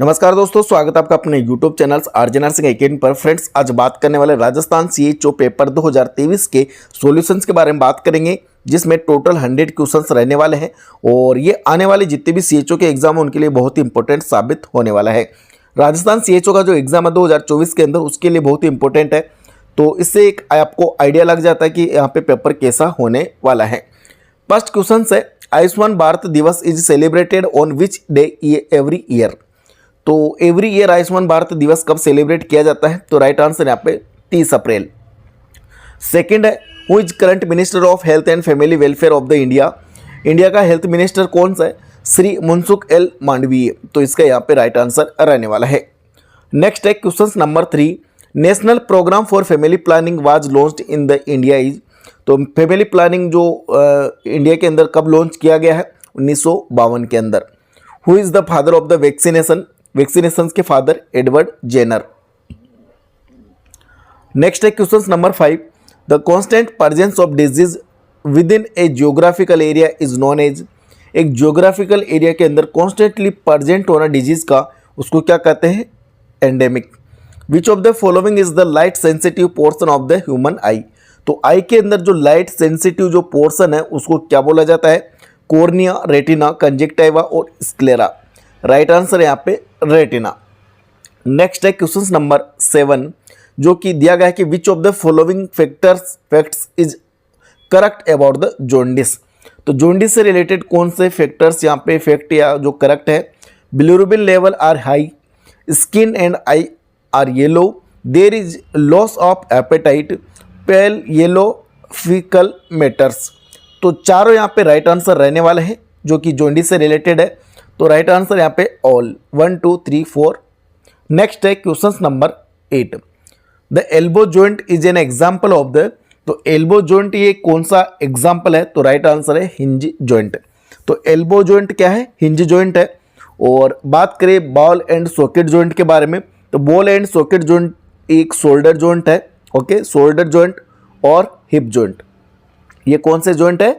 नमस्कार दोस्तों, स्वागत है आपका अपने YouTube channel RJ nursing academy पर। फ्रेंड्स, आज बात करने वाले राजस्थान सीएचओ पेपर 2023 के सॉल्यूशंस के बारे में बात करेंगे, जिसमें टोटल 100 क्वेश्चंस रहने वाले हैं और ये आने वाले जितने भी सीएचओ के एग्जाम हैं उनके लिए बहुत ही इंपॉर्टेंट साबित होने वाला है। राजस्थान सीएचओ का जो एग्जाम है 2024 के अंदर, उसके लिए बहुत ही इंपॉर्टेंट है। तो इससे एक आपको आइडिया लग जाता है कि यहाँ पे पेपर कैसा होने वाला है। फर्स्ट क्वेश्चन है, आयुष्मान भारत दिवस is celebrated on which day every year. तो एवरी ईयर आयुष्मान भारत दिवस कब सेलिब्रेट किया जाता है? तो राइट आंसर यहाँ पे 30 अप्रैल। सेकंड है, who is current minister of health and family welfare of the India. India का हेल्थ मिनिस्टर कौन सा है? श्री मनसुख एल मांडवीय। तो इसका यहाँ पे राइट आंसर रहने वाला है। नेक्स्ट है question number 3, national program for family planning was launched in the India is. तो फैमिली प्लानिंग जो इंडिया के अंदर कब लॉन्च किया गया है? 1952 के अंदर। Who is the father of the vaccination. Vaccination के फादर एडवर्ड जेनर। नेक्स्ट है question number 5, the constant presence of disease within a geographical area is known as. एक जियोग्राफिकल एरिया के अंदर कॉन्स्टेंटली प्रेजेंट होना disease का, उसको क्या कहते हैं? Endemic. Which of the following is the light sensitive portion of the human आई। तो आई के अंदर जो लाइट सेंसिटिव जो पोर्शन है उसको क्या बोला जाता है? कॉर्निया, रेटिना, कंजक्टिवा और स्क्लेरा। राइट आंसर यहाँ पे रेटिना। नेक्स्ट है क्वेश्चन नंबर 7, जो कि दिया गया है कि which of the following facts is correct about the jaundice. तो जॉन्डिस से रिलेटेड कौन से फैक्टर्स यहाँ पे फैक्ट या जो करेक्ट है? Bilirubin level are high, skin and eye are yellow, there is loss of appetite, pale yellow fecal matters. तो चारों यहाँ पे राइट आंसर रहने वाले हैं जो कि जॉन्डिस से रिलेटेड है। तो राइट आंसर यहाँ पे ऑल 1 2 3 4। नेक्स्ट है question number 8, the elbow joint is an example of the. तो एल्बो जॉइंट ये कौन सा एग्जाम्पल है? तो राइट आंसर है हिंज जॉइंट। तो एल्बो जॉइंट क्या है? हिंज जॉइंट है। और बात करें बॉल एंड सॉकेट जॉइंट के बारे में, तो बॉल एंड सॉकेट जॉइंट एक शोल्डर जॉइंट है। ओके, शोल्डर जॉइंट और हिप जॉइंट, ये कौन से जॉइंट है?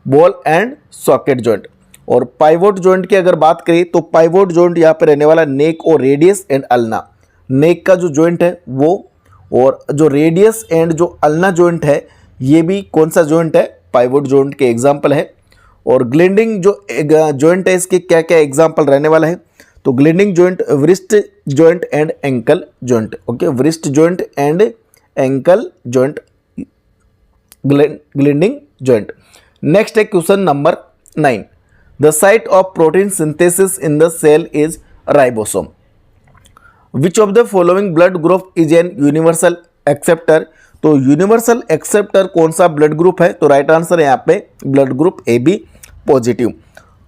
Ball and socket joint. और पाइवोट जॉइंट की अगर बात करें तो पाइवोट जॉइंट यहाँ पे रहने वाला नेक और रेडियस एंड अल्ना। नेक का जो जॉइंट है वो, और जो रेडियस एंड जो अल्ना जॉइंट है ये भी कौन सा जॉइंट है? पाइवोट जॉइंट के एग्जांपल है। और ग्लिंडिंग जो जॉइंट है इसके क्या क्या एग्जांपल रहने वाला है? तो gliding joint, wrist joint and ankle joint. Okay, wrist joint and ankle joint, gliding joint. Next है question number 9, the site of protein synthesis in the cell is ribosome. Which of the following blood group is an universal acceptor? तो universal acceptor कौन सा blood group है? तो right answer है यहाँ पे blood group A B positive.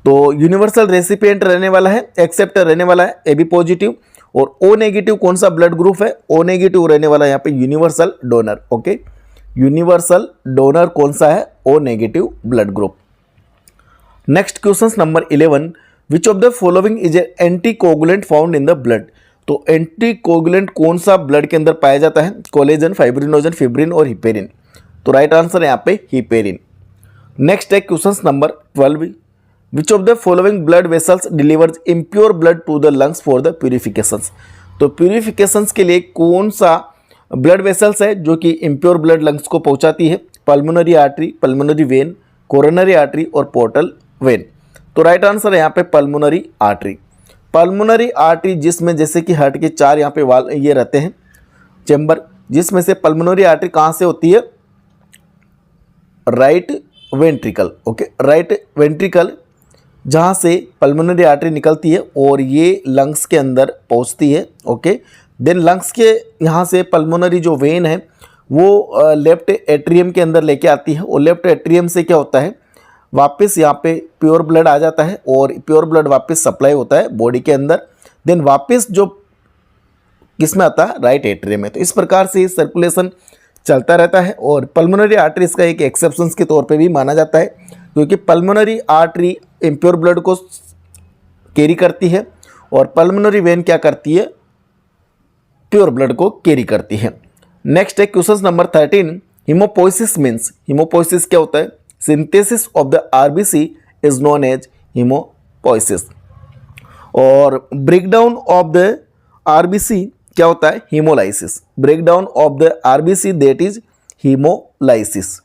तो universal recipient रहने वाला है, एक्सेप्टर रहने वाला है ए बी पॉजिटिव। और ओ नेगेटिव कौन सा ब्लड ग्रुप है? ओ नेगेटिव रहने वाला है यहाँ पे universal donor. Okay, universal donor कौन सा है? O negative blood group. Next question number 11, which of the following is anticoagulant found in the blood. तो एंटी कोगुलेंट कौन सा ब्लड के अंदर पाया जाता है? कोलेजन, फाइब्रिनोजन, फिब्रिन और हिपेरिन। तो राइट आंसर है यहाँ पे हिपेरिन। नेक्स्ट है question number 12, which of the following blood vessels delivers impure blood to the lungs for the purifications. तो प्यूरिफिकेशंस के लिए कौन सा ब्लड वेसल्स है जो कि इम्प्योर ब्लड लंग्स को पहुँचाती है? Pulmonary artery, pulmonary vein, coronary artery और पोर्टल वेन। तो राइट आंसर है यहाँ पे पल्मोनरी आर्टरी। पल्मोनरी आर्टरी जिसमें जैसे कि हार्ट के 4 यहाँ पे वाल ये रहते हैं चैम्बर, जिसमें से पल्मोनरी आर्टरी कहाँ से होती है? Right ventricle. Okay, right ventricle जहाँ से पल्मोनरी आर्टरी निकलती है और ये लंग्स के अंदर पहुँचती है। ओके, देन लंग्स के यहाँ से पल्मोनरी जो वेन है वो लेफ्ट एट्रियम के अंदर लेके आती है और लेफ्ट एट्रियम से क्या होता है? वापस यहाँ पे प्योर ब्लड आ जाता है और प्योर ब्लड वापस सप्लाई होता है बॉडी के अंदर। देन वापस जो किस में आता है? राइट एट्रियम में। तो इस प्रकार से सर्कुलेशन चलता रहता है और पल्मोनरी आर्टरी इसका एक एक्सेप्शंस के तौर पे भी माना जाता है, क्योंकि पल्मोनरी आर्टरी इम्प्योर ब्लड को कैरी करती है और पल्मोनरी वेन क्या करती है? प्योर ब्लड को कैरी करती है। नेक्स्ट है question number 13, haemopoiesis means. Haemopoiesis क्या होता है? Synthesis of the RBC is known as haemopoiesis. और ब्रेकडाउन ऑफ द आरबीसी क्या होता है? Haemolysis. Breakdown of the RBC that is haemolysis.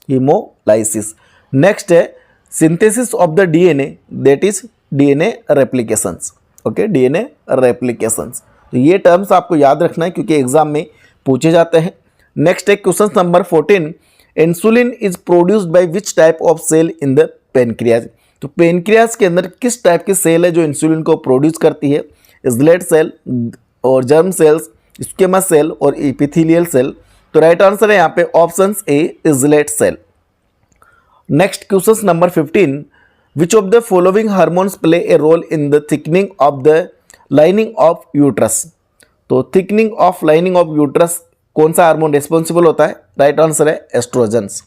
Haemolysis. Next है synthesis of the DNA that is DNA replications. Okay, DNA replications. तो ये terms आपको याद रखना है क्योंकि एग्जाम में पूछे जाते हैं। नेक्स्ट है question number 14, insulin is produced by which type of cell in the pancreas. तो पेनक्रियाज के अंदर किस टाइप की सेल है जो इंसुलिन को प्रोड्यूस करती है? इजलेट सेल और जर्म सेल्स, स्क्वेमस सेल और एपिथेलियल सेल। तो राइट आंसर है यहाँ पे option A, islet cell. Next question number 15, which of the following hormones play a role in the thickening of the lining of uterus. तो thickening of lining of uterus कौन सा hormone responsible होता है? Right answer है oestrogens.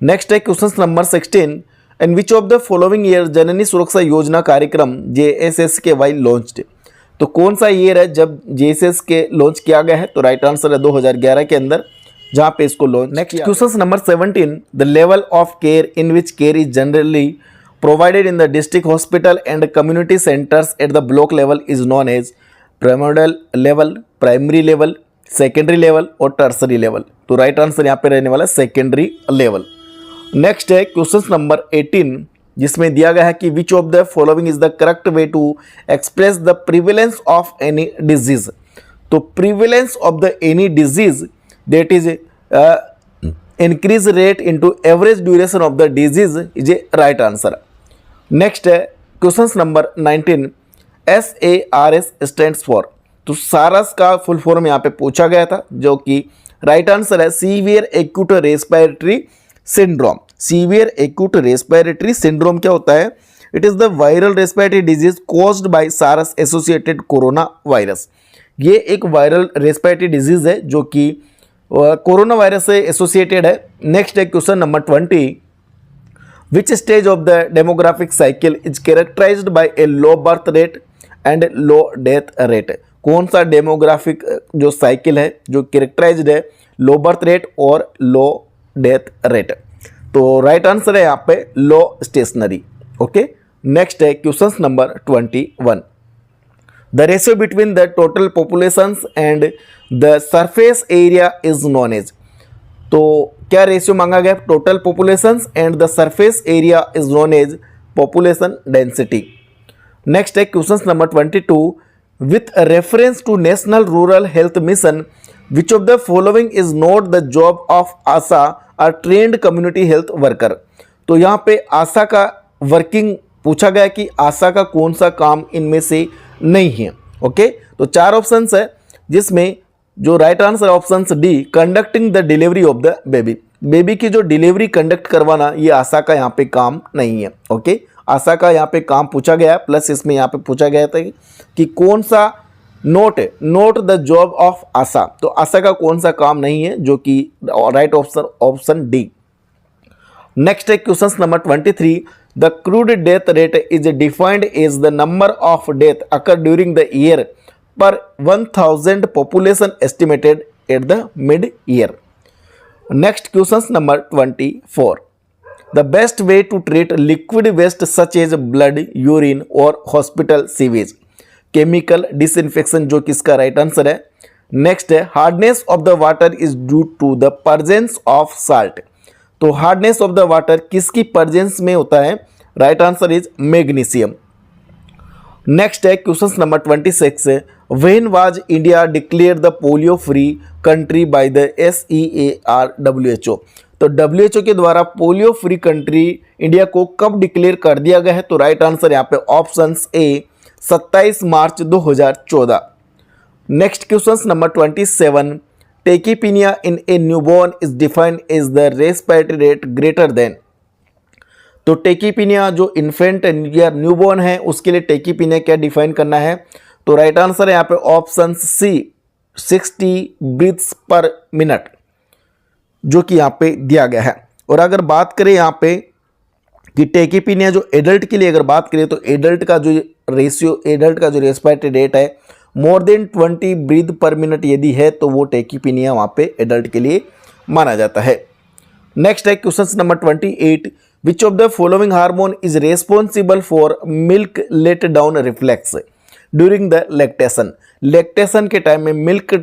Next है question number 16, in which of the following year जननी सुरक्षा योजना कार्यक्रम JSSKY लॉन्च्ड। तो कौन सा ईयर है जब JSS के लॉन्च किया गया है? तो राइट आंसर है 2011 के अंदर जहां पे इसको launch. Next question number 17, the level of care in which care is generally provided in the district hospital and community centres at the block level is known as primordial level, primary level, secondary level और tertiary level. तो right answer यहाँ पे रहने वाला है secondary level. Next है question number 18, जिसमें दिया गया है कि which of the following is the correct way to express the prevalence of any disease. तो prevalence of the any disease that is increase rate into average duration of the disease is a right answer. Next है question number 19, SARS stands for. तो SARS का full form यहाँ पे पूछा गया था जो कि राइट आंसर है severe acute respiratory syndrome. Severe acute respiratory syndrome क्या होता है? It is the viral respiratory disease caused by SARS associated coronavirus. ये एक वायरल रेस्पिरेटरी डिजीज है जो कि कोरोना वायरस से एसोसिएटेड है। नेक्स्ट है question number 20, which stage of the demographic cycle is characterised by a low birth rate and low death rate. कौन सा डेमोग्राफिक जो साइकिल है जो कैरेक्टराइज्ड है लो बर्थ रेट और लो डेथ रेट? तो राइट आंसर है यहाँ पे लो स्टेशनरी। ओके, नेक्स्ट है question number 21, the ratio between the total populations and the surface area is known as. तो क्या रेशियो मांगा गया? Total populations and the surface area is known as population density. Next है question number 22, with reference to National Rural Health Mission, which of the following is not the job of ASA or trained community health worker। तो यहाँ पे आशा का working पूछा गया कि आशा का कौन सा काम इनमें से नहीं है। ओके, तो 4 ऑप्शंस है जिसमें जो right answer option D, conducting the delivery of the baby. Baby की जो डिलीवरी कंडक्ट करवाना ये आशा का यहाँ पे काम नहीं है। ओके, आशा का यहाँ पे काम पूछा गया है, प्लस इसमें यहाँ पे पूछा गया था कि कौन सा नोट है, नोट द जॉब ऑफ आशा। तो आशा का कौन सा काम नहीं है जो कि राइट ऑप्शन डी। नेक्स्ट है question number 23, the crude death rate is defined as the number of death occur during the year per 1000 population estimated at the mid year. Next question number 24, the best way to treat liquid waste such as blood, urine और hospital sewage। chemical disinfection जो किसका right answer है। Next है hardness of the water is due to the presence of salt. तो hardness of the water किसकी presence में होता है? Right answer is magnesium. Next है question number 26, when was India declared the polio free country by the SEAR-WHO। तो WHO के द्वारा polio free country India को कब डिक्लेयर कर दिया गया है? तो राइट आंसर यहाँ पे option A 27 March 2014। Next question number 27, tachypnoea in a newborn is defined as the respiratory rate greater than. तो टेकीपीनिया जो इन्फेंट या न्यूबॉर्न है उसके लिए टेकीपीनिया क्या डिफाइन करना है? तो राइट आंसर है यहाँ पे option C 60 breaths per minute जो कि यहाँ पे दिया गया है। और अगर बात करें यहाँ पे कि टेकीपीनिया जो एडल्ट के लिए अगर बात करें तो एडल्ट का जो रेशियो, एडल्ट का जो रेस्पिरेटरी रेट है more than 20 breath per minute यदि है तो वो टेकीपीनिया वहाँ पे एडल्ट के लिए माना जाता है। नेक्स्ट है question number 28, which of the following hormone is responsible for milk let down reflex during the lactation. Lactation के टाइम में मिल्क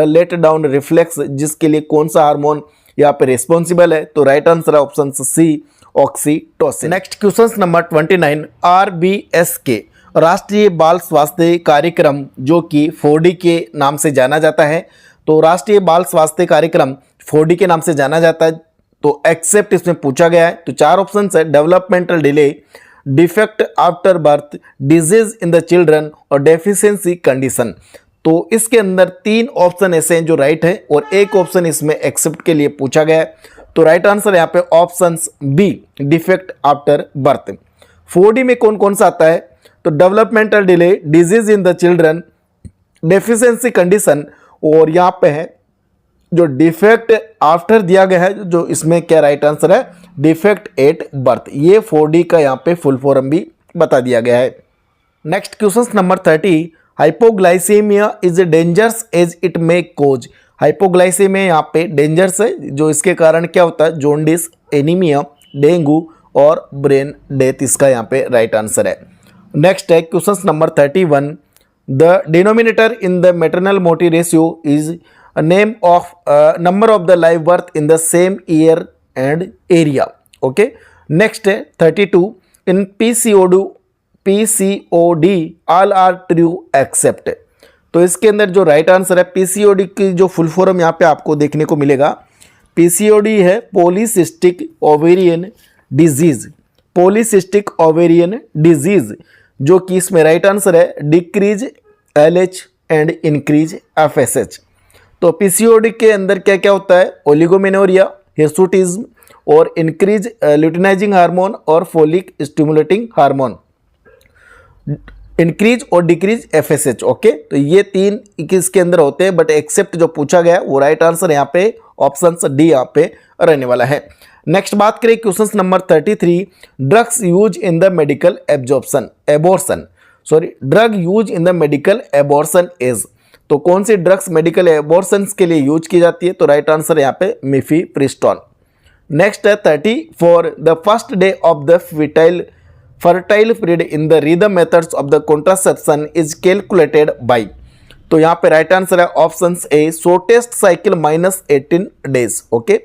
लेट डाउन रिफ्लेक्स जिसके लिए कौन सा हार्मोन यहाँ पे रेस्पॉन्सिबल है? तो राइट आंसर है option C, oxytocin. Next question number 29, RBSK राष्ट्रीय बाल स्वास्थ्य कार्यक्रम जो कि 4D के नाम से जाना जाता है। तो राष्ट्रीय बाल स्वास्थ्य कार्यक्रम 4D के नाम से जाना जाता है। तो एक्सेप्ट इसमें पूछा गया है। तो 4 ऑप्शन है, developmental delay, defect after birth, disease in the children और डेफिशिएंसी कंडीशन। तो इसके अंदर 3 ऑप्शन ऐसे हैं जो राइट है और एक ऑप्शन इसमें एक्सेप्ट के लिए पूछा गया है। तो राइट आंसर यहाँ पे option B, defect after birth. 4D में कौन कौन सा आता है? तो developmental delay, disease in the children, deficiency condition और यहाँ पे है जो डिफेक्ट आफ्टर दिया गया है, जो इसमें क्या राइट आंसर है? Defect at birth. ये 4D का यहाँ पे फुल फॉर्म भी बता दिया गया है। Next question number 30, hypoglycaemia is dangerous as it may cause. Hypoglycaemia यहाँ पे डेंजरस है, जो इसके कारण क्या होता है? जॉन्डिस, एनीमिया, डेंगू और ब्रेन डेथ इसका यहाँ पे राइट आंसर है। नेक्स्ट है question number 31, the denominator in the maternal Morte ratio is a name of number of the live birth in the same year and area. Okay, next है 32, in PCOD all are true except। तो इसके अंदर जो right answer है PCOD की जो full form यहाँ पे आपको देखने को मिलेगा, PCOD है polycystic ovarian disease. Polycystic ovarian disease जो कि इसमें राइट आंसर है decrease LH and increase FSH। तो PCOD के अंदर क्या क्या होता है? ओलिगोमेनोरिया, हिर्सुटिज्म और इंक्रीज ल्यूटिनाइजिंग हार्मोन और फोलिक स्टिमुलेटिंग हार्मोन, इंक्रीज और डिक्रीज FSH। ओके, तो ये 3 इसके अंदर होते हैं, बट एक्सेप्ट जो पूछा गया वो राइट आंसर यहाँ पे ऑप्शन डी यहाँ पे रहने वाला है। नेक्स्ट बात करें question number 33, drugs use in the medical abortion drug use in the medical abortion is. तो कौन सी ड्रग्स मेडिकल एबॉर्शंस के लिए यूज की जाती है? तो राइट आंसर यहाँ पे मिफीप्रिस्टोन। नेक्स्ट है 34, the first day of the fertile period in the rhythm methods of the contraception is calculated by. तो यहाँ पे राइट आंसर है option A, shortest cycle -18 days. Okay,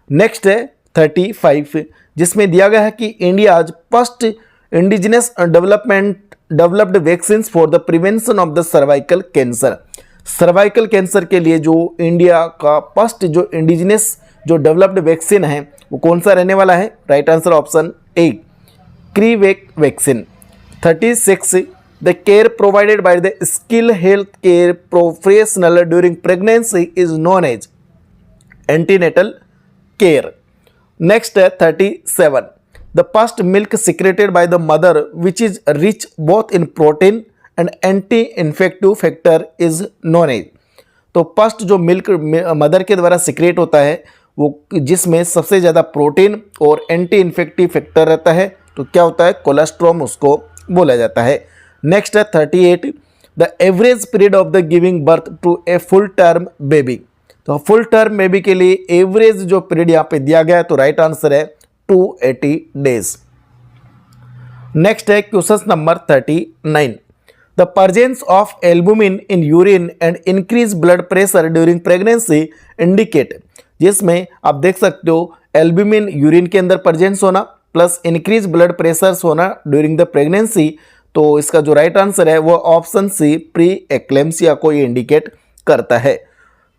next है 35, जिसमें दिया गया है कि India first indigenous developed vaccine for the prevention of the cervical cancer. Cervical cancer के लिए जो इंडिया का फर्स्ट जो इंडिजिनस जो डेवलप्ड वैक्सीन है वो कौन सा रहने वाला है? राइट आंसर ऑप्शन ए, क्रीवेक vaccine. 36, the care provided by the skill health care professional during pregnancy is known as antenatal care. Next है 37, the first milk secreted by the mother which is rich both in protein and anti infective factor is known as. तो first जो milk mother के द्वारा secrete होता है वो जिसमें सबसे ज़्यादा प्रोटीन और एंटी इन्फेक्टिव फैक्टर रहता है, तो क्या होता है? कोलेस्ट्रॉम उसको बोला जाता है। नेक्स्ट है 38, the average period of the giving birth to a full term baby. तो फुल टर्म बेबी के लिए एवरेज जो पीरियड यहाँ पे दिया गया है, तो राइट आंसर है 280 डेज। नेक्स्ट है question number 39, the presence of albumin in urine and increase blood pressure during pregnancy indicate. जिसमें आप देख सकते हो एल्बुमिन यूरिन के अंदर प्रेजेंस होना प्लस इंक्रीज ब्लड प्रेशर होना ड्यूरिंग द प्रेगनेंसी। तो इसका जो राइट आंसर है वो ऑप्शन सी, प्री एक्लेम्सिया को ये इंडिकेट करता है।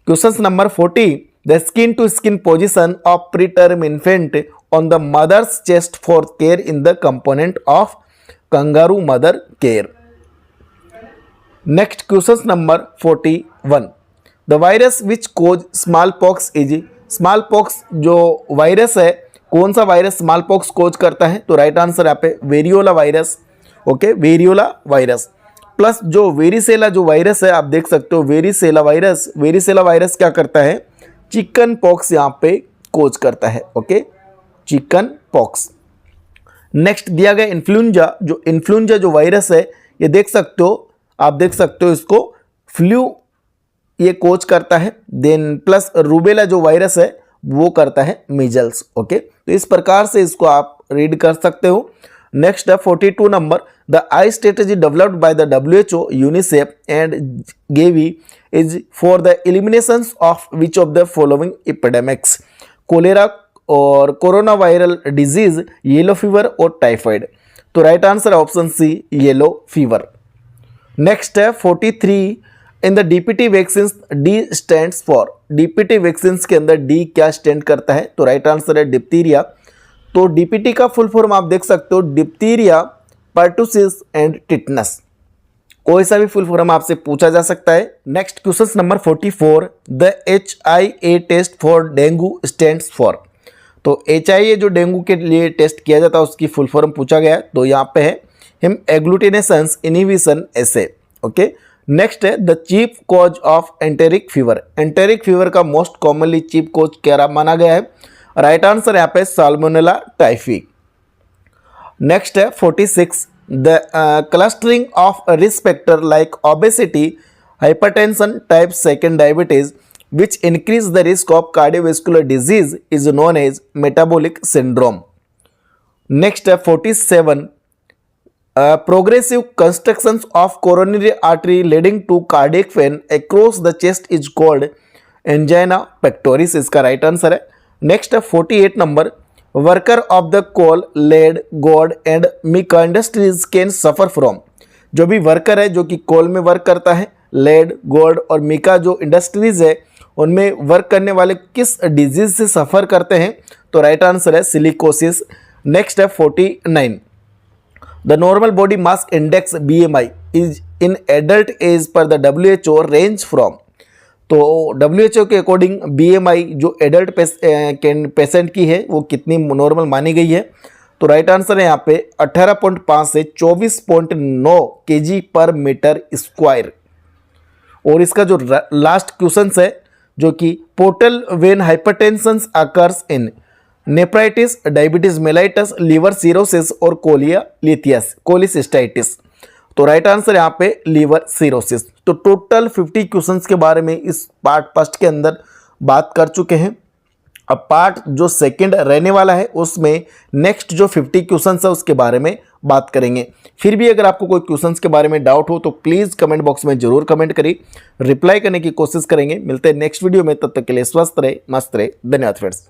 Question number 40, the skin to skin position of preterm infant on the mother's chest for care in the component of kangaroo mother care. Next question number 41, the virus which cause smallpox is. Smallpox जो virus है, कौन सा virus small pox कोज करता है? तो right answer यहाँ पे variola virus. Okay, variola virus plus जो वेरिसेला जो वायरस है, आप देख सकते हो वेरिसेला वायरस क्या करता है? चिकन पॉक्स यहाँ पे कोज करता है। Okay, chicken pox. नेक्स्ट दिया गया इन्फ्लुएंजा जो वायरस है, ये देख सकते हो, आप देख सकते हो इसको फ्लू ये कोज करता है। देन प्लस रूबेला जो वायरस है वो करता है मीजल्स। ओके, तो इस प्रकार से इसको आप रीड कर सकते हो। नेक्स्ट है 42 number, the EYE strategy developed by the WHO, UNICEF and Gavi is for the elimination of which of the following epidemics, cholera और corona viral disease, yellow fever और टाइफाइड। तो राइट आंसर है option C, yellow fever. Next है 43, in the DPT vaccine D stands for, DPT vaccine के अंदर D क्या stand करता है? तो राइट आंसर है डिप्थीरिया। तो DPT का फुल फॉर्म आप देख सकते हो, डिप्थीरिया, पर्टुसिस एंड टिटनस। कोई सा भी फुल फॉर्म आपसे पूछा जा सकता है। Next question number 44, the HIA test for dengue stands for. तो HIA जो डेंगू के लिए टेस्ट किया जाता है उसकी फुल फॉर्म पूछा गया है, तो यहाँ पे है हिम एग्लूटिनेशंस इनहिबिशन एसे। ओके, नेक्स्ट है the chief cause of enteric fever. Enteric fever का मोस्ट कॉमनली चीफ कॉज क्या माना गया है? राइट आंसर यहाँ पे साल्मोनेला टाइफी। नेक्स्ट है 46, the clustering of risk factor like obesity, hypertension, type 2 diabetes which increase the risk of cardiovascular disease is known as metabolic syndrome. Next है 47, progressive constructions of coronary artery leading to cardiac pain across the chest is called angina pectoris, इसका right answer है। Next है 48 number, worker of the coal, lead, gold and mica industries can suffer from. जो भी worker है जो कि कोल में work करता है, लेड, गोल्ड और मिका जो इंडस्ट्रीज है उनमें वर्क करने वाले किस डिजीज से सफ़र करते हैं? तो राइट आंसर है सिलिकोसिस। नेक्स्ट है 49, the normal body mass index BMI is in adult age per the WHO range from. तो WHO के अकॉर्डिंग BMI जो एडल्ट पेशेंट की है वो कितनी नॉर्मल मानी गई है? तो राइट आंसर है यहाँ पे 18.5 से 24.9 kg पर मीटर स्क्वायर। और इसका जो लास्ट क्वेश्चन है जो कि portal vein hypertension occurs in nephritis, diabetes mellitus, liver cirrhosis और कोलिसिस्टाइटिस। तो राइट आंसर यहाँ पे लिवर सिरोसिस। तो टोटल 50 क्वेश्चंस के बारे में इस पार्ट फर्स्ट के अंदर बात कर चुके हैं। अब पार्ट जो सेकंड रहने वाला है उसमें नेक्स्ट जो 50 क्वेश्चंस है उसके बारे में बात करेंगे। फिर भी अगर आपको कोई क्वेश्चंस के बारे में डाउट हो तो प्लीज़ कमेंट बॉक्स में जरूर कमेंट करिए, रिप्लाई करने की कोशिश करेंगे। मिलते हैं नेक्स्ट वीडियो में, तब तक के लिए स्वस्थ रहे, मस्त रहे। धन्यवाद फ्रेंड्स।